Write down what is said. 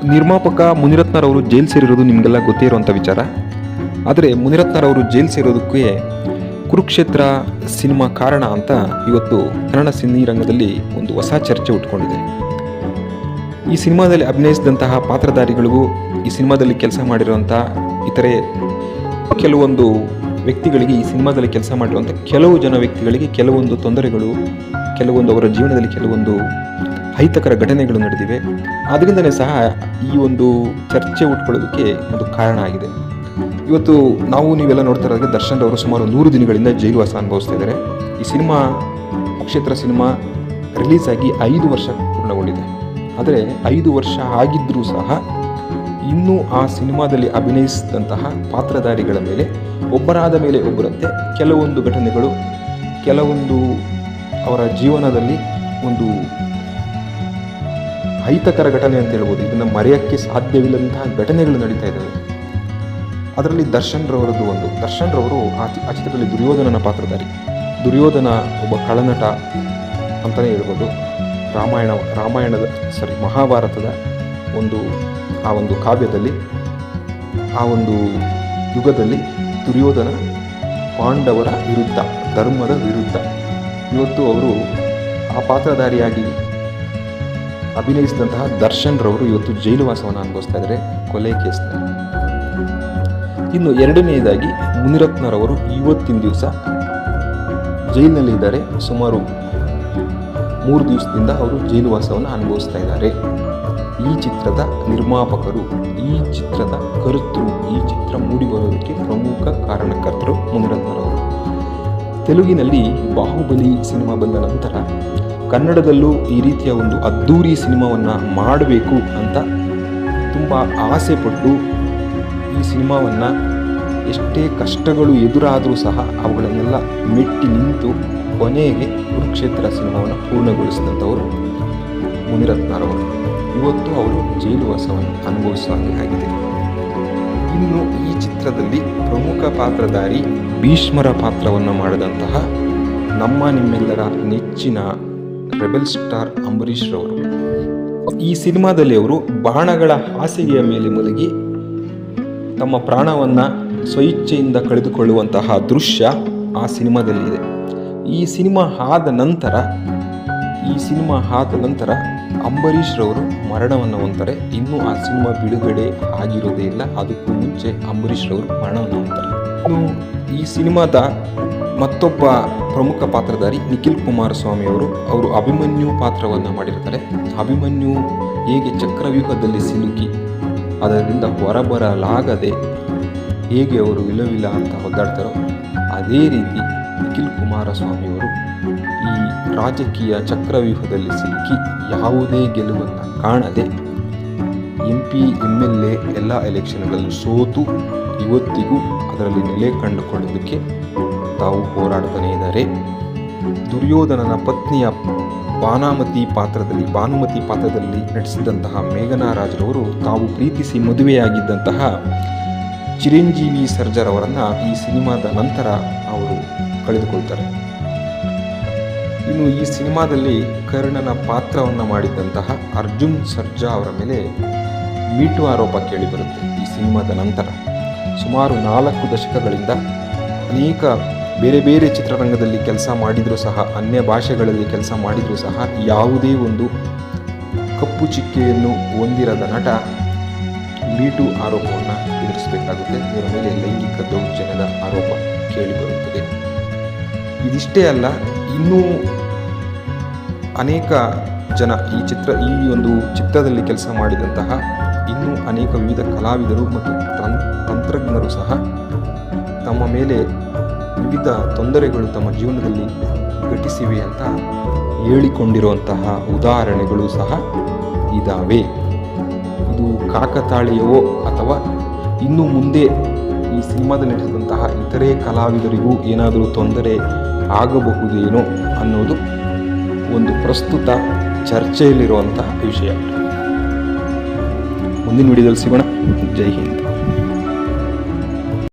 ನಿರ್ಮಾಪಕ ಮುನಿರತ್ನರವರು ಜೈಲು ಸೇರಿರೋದು ನಿಮಗೆಲ್ಲ ಗೊತ್ತೇ ಇರುವಂಥ ವಿಚಾರ. ಆದರೆ ಮುನಿರತ್ನರವರು ಜೈಲು ಸೇರೋದಕ್ಕೆ ಕುರುಕ್ಷೇತ್ರ ಸಿನಿಮಾ ಕಾರಣ ಅಂತ ಇವತ್ತು ಕನ್ನಡ ಸಿನಿರಂಗದಲ್ಲಿ ಒಂದು ಹೊಸ ಚರ್ಚೆ ಉಟ್ಕೊಂಡಿದೆ. ಈ ಸಿನಿಮಾದಲ್ಲಿ ಅಭಿನಯಿಸಿದಂತಹ ಪಾತ್ರಧಾರಿಗಳಿಗೂ ಈ ಸಿನಿಮಾದಲ್ಲಿ ಕೆಲಸ ಮಾಡಿರುವಂಥ ಇತರೆ ಕೆಲವೊಂದು ವ್ಯಕ್ತಿಗಳಿಗೆ, ಈ ಸಿನಿಮಾದಲ್ಲಿ ಕೆಲಸ ಮಾಡಿರುವಂಥ ಕೆಲವು ಜನ ವ್ಯಕ್ತಿಗಳಿಗೆ ಕೆಲವೊಂದು ತೊಂದರೆಗಳು, ಕೆಲವೊಂದು ಅವರ ಜೀವನದಲ್ಲಿ ಕೆಲವೊಂದು ಅಹಿತಕರ ಘಟನೆಗಳು ನಡೆದಿವೆ. ಆದ್ದರಿಂದನೇ ಸಹ ಈ ಒಂದು ಚರ್ಚೆ ಉಟ್ಕೊಳ್ಳೋದಕ್ಕೆ ಒಂದು ಕಾರಣ ಆಗಿದೆ. ಇವತ್ತು ನೀವೆಲ್ಲ ನೋಡ್ತಾ ಇರೋದಕ್ಕೆ ದರ್ಶನ್ ಅವರು ಸುಮಾರು 100 ದಿನಗಳಿಂದ ಜೈಲುವಾಸ ಅನುಭವಿಸ್ತಾ ಇದ್ದಾರೆ. ಈ ಸಿನಿಮಾ ಕುರುಕ್ಷೇತ್ರ ಸಿನಿಮಾ ರಿಲೀಸ್ ಆಗಿ 5 ವರ್ಷ ಪೂರ್ಣಗೊಂಡಿದೆ. ಆದರೆ 5 ವರ್ಷ ಆಗಿದ್ದರೂ ಸಹ ಇನ್ನೂ ಆ ಸಿನಿಮಾದಲ್ಲಿ ಅಭಿನಯಿಸಿದಂತಹ ಪಾತ್ರಧಾರಿಗಳ ಮೇಲೆ ಒಬ್ಬರಾದ ಮೇಲೆ ಒಬ್ಬರಂತೆ ಕೆಲವೊಂದು ಘಟನೆಗಳು, ಕೆಲವೊಂದು ಅವರ ಜೀವನದಲ್ಲಿ ಒಂದು ಅಹಿತಕರ ಘಟನೆ ಅಂತ ಹೇಳ್ಬೋದು, ಇದನ್ನು ಮರೆಯೋಕ್ಕೆ ಸಾಧ್ಯವಿಲ್ಲದಂತಹ ಘಟನೆಗಳು ನಡೀತಾ ಇದ್ದಾವೆ. ಅದರಲ್ಲಿ ದರ್ಶನ್ ರವರು ಆ ಚಿತ್ರದಲ್ಲಿ ದುರ್ಯೋಧನನ ಪಾತ್ರಧಾರಿ. ದುರ್ಯೋಧನ ಒಬ್ಬ ಖಳನಟ ಅಂತಲೇ ಹೇಳ್ಬೋದು. ಮಹಾಭಾರತದ ಆ ಒಂದು ಕಾವ್ಯದಲ್ಲಿ, ಆ ಒಂದು ಯುಗದಲ್ಲಿ ದುರ್ಯೋಧನ ಪಾಂಡವರ ವಿರುದ್ಧ, ಧರ್ಮದ ವಿರುದ್ಧ. ಇವತ್ತು ಅವರು ಆ ಪಾತ್ರಧಾರಿಯಾಗಿ ಅಭಿನಯಿಸಿದಂತಹ ದರ್ಶನ್ ರವರು ಇವತ್ತು ಜೈಲುವಾಸವನ್ನು ಅನುಭವಿಸ್ತಾ ಇದ್ದಾರೆ ಕೊಲೆ ಕೇಸ್ನಲ್ಲಿ. ಇನ್ನು ಎರಡನೆಯದಾಗಿ ಮುನಿರತ್ನರವರು ಇವತ್ತಿನ ದಿವಸ ಜೈಲಿನಲ್ಲಿ ಇದ್ದಾರೆ. ಸುಮಾರು 3 ದಿವಸದಿಂದ ಅವರು ಜೈಲುವಾಸವನ್ನು ಅನುಭವಿಸ್ತಾ ಇದ್ದಾರೆ. ಈ ಚಿತ್ರದ ನಿರ್ಮಾಪಕರು, ಈ ಚಿತ್ರದ ಕರ್ತೃ, ಈ ಚಿತ್ರ ಮೂಡಿಬರೋದಕ್ಕೆ ಪ್ರಮುಖ ಕಾರಣಕರ್ತರು ಮುನಿರತ್ನರವರು. ತೆಲುಗಿನಲ್ಲಿ ಬಾಹುಬಲಿ ಸಿನಿಮಾ ಬಂದ ನಂತರ ಕನ್ನಡದಲ್ಲೂ ಈ ರೀತಿಯ ಒಂದು ಅದ್ಧೂರಿ ಸಿನಿಮಾವನ್ನು ಮಾಡಬೇಕು ಅಂತ ತುಂಬ ಆಸೆ ಪಟ್ಟು ಈ ಸಿನಿಮಾವನ್ನು ಎಷ್ಟೇ ಕಷ್ಟಗಳು ಎದುರಾದರೂ ಸಹ ಅವುಗಳನ್ನೆಲ್ಲ ಮೆಟ್ಟಿ ನಿಂತು ಕೊನೆಗೆ ಕುರುಕ್ಷೇತ್ರ ಸಿನಿಮಾವನ್ನು ಪೂರ್ಣಗೊಳಿಸಿದಂಥವರು ಮುನಿರತ್ನರವರು. ಇವತ್ತು ಅವರು ಜೈಲುವಾಸವನ್ನು ಅನುಭವಿಸುವಂತೆ ಆಗಿದೆ. ಇನ್ನು ಈ ಚಿತ್ರದಲ್ಲಿ ಪ್ರಮುಖ ಪಾತ್ರಧಾರಿ ಭೀಷ್ಮರ ಪಾತ್ರವನ್ನು ಮಾಡಿದಂತಹ ನಿಮ್ಮೆಲ್ಲರ ನೆಚ್ಚಿನ ರೆಬೆಲ್ ಸ್ಟಾರ್ ಅಂಬರೀಷ್ ರವರು. ಈ ಸಿನಿಮಾದಲ್ಲಿ ಅವರು ಬಾಣಗಳ ಹಾಸಿಗೆಯ ಮೇಲೆ ಮಲಗಿ ತಮ್ಮ ಪ್ರಾಣವನ್ನು ಸ್ವಇಚ್ಛೆಯಿಂದ ಕಳೆದುಕೊಳ್ಳುವಂತಹ ದೃಶ್ಯ ಆ ಸಿನಿಮಾದಲ್ಲಿದೆ. ಈ ಸಿನಿಮಾ ಆದ ನಂತರ ಅಂಬರೀಷ್ ರವರು ಮರಣವನ್ನು ಹೊಂತಾರೆ. ಇನ್ನೂ ಆ ಸಿನಿಮಾ ಬಿಡುಗಡೆ ಆಗಿರೋದೇ ಇಲ್ಲ, ಅದಕ್ಕೂ ಮುಂಚೆ ಅಂಬರೀಷ್ ರವರು ಮರಣವನ್ನು ಹೊಂತಾರೆ. ಇನ್ನು ಈ ಸಿನಿಮಾದ ಮತ್ತೊಬ್ಬ ಪ್ರಮುಖ ಪಾತ್ರಧಾರಿ ನಿಖಿಲ್ ಕುಮಾರಸ್ವಾಮಿ ಅವರು ಅಭಿಮನ್ಯು ಪಾತ್ರವನ್ನು ಮಾಡಿರ್ತಾರೆ. ಅಭಿಮನ್ಯು ಹೇಗೆ ಚಕ್ರವ್ಯೂಹದಲ್ಲಿ ಸಿಲುಕಿ ಅದರಿಂದ ಹೊರಬರಲಾಗದೆ ಹೇಗೆ ಅವರು ವಿಲವಿಲ ಅಂತ ಒದ್ದಾಡ್ತಾರೋ, ಅದೇ ರೀತಿ ನಿಖಿಲ್ ಕುಮಾರಸ್ವಾಮಿಯವರು ಈ ರಾಜಕೀಯ ಚಕ್ರವ್ಯೂಹದಲ್ಲಿ ಸಿಲುಕಿ ಯಾವುದೇ ಗೆಲುವನ್ನು ಕಾಣದೆ MP MLA ಎಲ್ಲ ಎಲೆಕ್ಷನ್ಗಳಲ್ಲೂ ಸೋತು ಇವತ್ತಿಗೂ ಅದರಲ್ಲಿ ನೆಲೆ ಕಂಡುಕೊಳ್ಳೋದಕ್ಕೆ ತಾವು ಹೋರಾಡ್ತಾನೆ ಇದ್ದಾರೆ. ದುರ್ಯೋಧನನ ಪತ್ನಿಯ ಭಾನುಮತಿ ಪಾತ್ರದಲ್ಲಿ ನಟಿಸಿದಂತಹ ಮೇಘನಾ ರಾಜ್ರವರು ತಾವು ಪ್ರೀತಿಸಿ ಮದುವೆಯಾಗಿದ್ದಂತಹ ಚಿರಂಜೀವಿ ಸರ್ಜರ್ ಅವರನ್ನು ಈ ಸಿನಿಮಾದ ನಂತರ ಅವರು ಕಳೆದುಕೊಳ್ತಾರೆ. ಇನ್ನು ಈ ಸಿನಿಮಾದಲ್ಲಿ ಕರ್ಣನ ಪಾತ್ರವನ್ನು ಮಾಡಿದಂತಹ ಅರ್ಜುನ್ ಸರ್ಜಾ ಅವರ ಮೇಲೆ ಮೀಟು ಆರೋಪ ಕೇಳಿಬರುತ್ತೆ. ಈ ಸಿನಿಮಾದ ನಂತರ ಸುಮಾರು 4 ದಶಕಗಳಿಂದ ಅನೇಕ ಬೇರೆ ಬೇರೆ ಚಿತ್ರರಂಗದಲ್ಲಿ ಕೆಲಸ ಮಾಡಿದರೂ ಸಹ, ಅನ್ಯ ಭಾಷೆಗಳಲ್ಲಿ ಕೆಲಸ ಮಾಡಿದರೂ ಸಹ ಯಾವುದೇ ಒಂದು ಕಪ್ಪು ಚಿಕ್ಕೆಯನ್ನು ಹೊಂದಿರದ ನಟ ಮೀಟು ಆರೋಪವನ್ನು ಎದುರಿಸಬೇಕಾಗುತ್ತೆ. ಇವರ ಮೇಲೆ ಲೈಂಗಿಕ ದೌರ್ಜನ್ಯದ ಆರೋಪ ಕೇಳಿಬರುತ್ತದೆ. ಇದಿಷ್ಟೇ ಅಲ್ಲ, ಇನ್ನೂ ಅನೇಕ ಜನ ಈ ಒಂದು ಚಿತ್ರದಲ್ಲಿ ಕೆಲಸ ಮಾಡಿದಂತಹ ಇನ್ನೂ ಅನೇಕ ವಿವಿಧ ಕಲಾವಿದರು ಮತ್ತು ತಂತ್ರಜ್ಞರು ಸಹ ತಮ್ಮ ಮೇಲೆ ವಿವಿಧ ತೊಂದರೆಗಳು ತಮ್ಮ ಜೀವನದಲ್ಲಿ ಘಟಿಸಿವೆ ಅಂತ ಹೇಳಿಕೊಂಡಿರುವಂತಹ ಉದಾಹರಣೆಗಳು ಸಹ ಇದ್ದಾವೆ. ಇದು ಕಾಕತಾಳೀಯವೋ ಅಥವಾ ಇನ್ನು ಮುಂದೆ ಈ ಸಿನಿಮಾದಲ್ಲಿ ನಟಿಸಿದಂತಹ ಇತರೆ ಕಲಾವಿದರಿಗೂ ಏನಾದರೂ ತೊಂದರೆ ಆಗಬಹುದೇನೋ ಅನ್ನೋದು ಒಂದು ಪ್ರಸ್ತುತ ಚರ್ಚೆಯಲ್ಲಿರುವಂತಹ ವಿಷಯ. ಮುಂದಿನ ವಿಡಿಯೋದಲ್ಲಿ ಸಿಗೋಣ. ಜೈ ಹಿಂದ್.